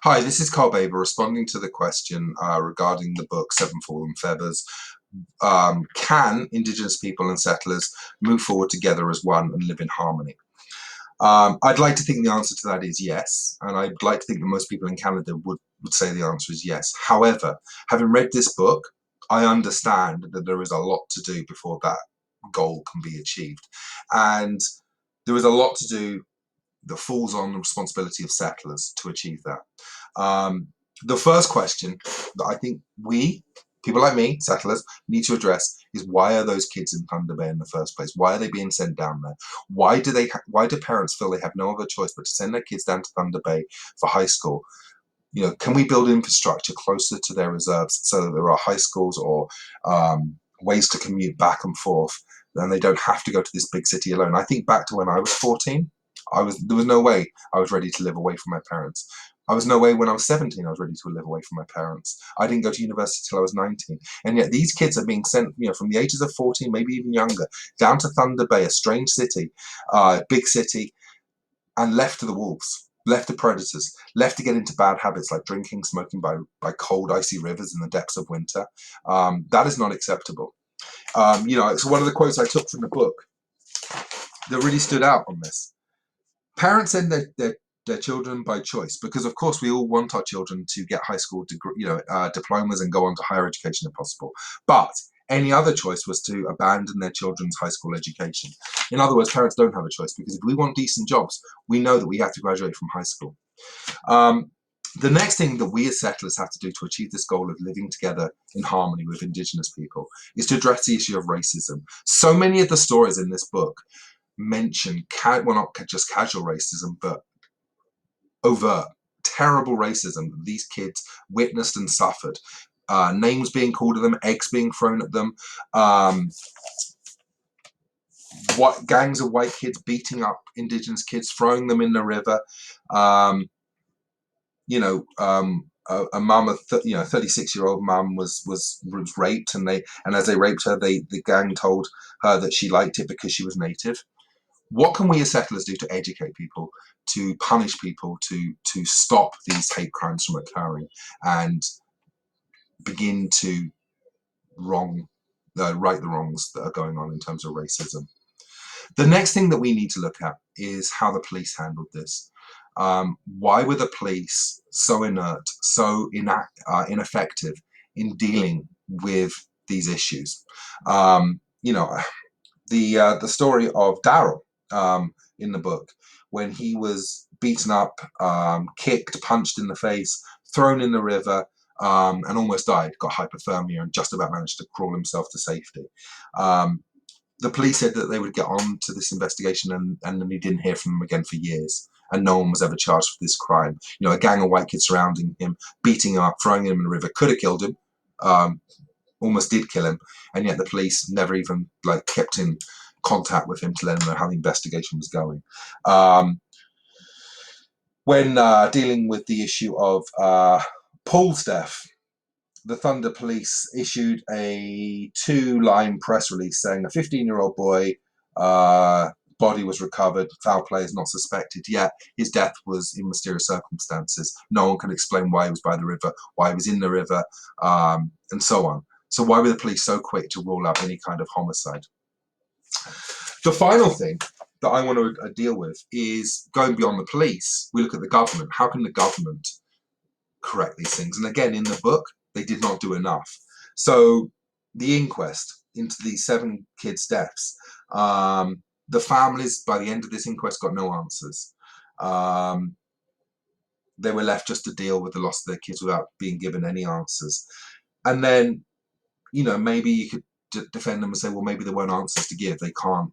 Hi, this is Carl Baber responding to the question regarding the book Seven Fallen Feathers. Can Indigenous people and settlers move forward together as one and live in harmony? I'd like to think the answer to that is yes, and I'd like to think that most people in Canada would say the answer is yes. However, having read this book, I understand that there is a lot to do before that goal can be achieved. And there is a lot to do that falls on the responsibility of settlers to achieve that. The first question that I think people like me, settlers, need to address is why are those kids in Thunder Bay in the first place? Why are they being sent down there? Why do parents feel they have no other choice but to send their kids down to Thunder Bay for high school? Can we build infrastructure closer to their reserves so that there are high schools or ways to commute back and forth, and they don't have to go to this big city alone? I think back to when I was 14. There was no way I was ready to live away from my parents. I was no way when I was 17 I was ready to live away from my parents. I didn't go to university till I was 19. And yet these kids are being sent, from the ages of 14, maybe even younger, down to Thunder Bay, a strange city, big city, and left to the wolves, left to predators, left to get into bad habits like drinking, smoking by cold, icy rivers in the depths of winter. That is not acceptable. It's one of the quotes I took from the book that really stood out on this. Parents send their children by choice because, of course, we all want our children to get high school diplomas and go on to higher education if possible. But any other choice was to abandon their children's high school education. In other words, parents don't have a choice because if we want decent jobs, we know that we have to graduate from high school. The next thing that we as settlers have to do to achieve this goal of living together in harmony with Indigenous people is to address the issue of racism. So many of the stories in this book mention, not just casual racism, but overt, terrible racism that these kids witnessed and suffered. Names being called at them, eggs being thrown at them, gangs of white kids beating up Indigenous kids, throwing them in the river. A mum, 36-year-old mum was raped, and as they raped her, the gang told her that she liked it because she was native. What can we as settlers do to educate people, to punish people, to stop these hate crimes from occurring, and begin to right the wrongs that are going on in terms of racism? The next thing that we need to look at is how the police handled this. Why were the police so inert, so ineffective in dealing with these issues? The story of Daryl in the book, when he was beaten up, kicked, punched in the face, thrown in the river, and almost died, got hypothermia, and just about managed to crawl himself to safety. The police said that they would get on to this investigation, and then he didn't hear from them again for years, and no one was ever charged for this crime. A gang of white kids surrounding him, beating him up, throwing him in the river, could have killed him, almost did kill him, and yet the police never even kept in contact with him to let him know how the investigation was going. When dealing with the issue of Paul's death, the Thunder Police issued a 2-line press release saying a 15-year-old boy body was recovered, foul play is not suspected, yet his death was in mysterious circumstances. No one can explain why he was by the river, why he was in the river, and so on. So why were the police so quick to rule out any kind of homicide? The final thing that I want to deal with is going beyond the police. We look at the government. How can the government correct these things? And again, in the book, they did not do enough. So the inquest into these 7 kids' deaths, the families, by the end of this inquest, got no answers. They were left just to deal with the loss of their kids without being given any answers. And then, maybe you could defend them and say, well, maybe there weren't answers to give. They can't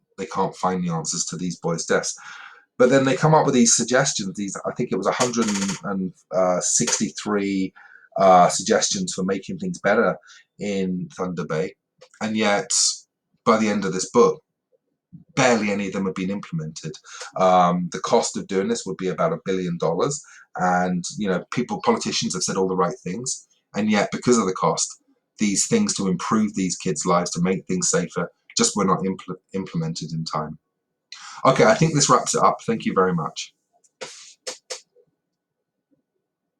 find the answers to these boys' deaths. But then they come up with these suggestions. I think it was 163 suggestions for making things better in Thunder Bay, and yet by the end of this book, barely any of them have been implemented. The cost of doing this would be about $1 billion, and politicians have said all the right things, and yet because of the cost, these things to improve these kids' lives, to make things safer, just were not implemented in time. Okay, I think this wraps it up. Thank you very much.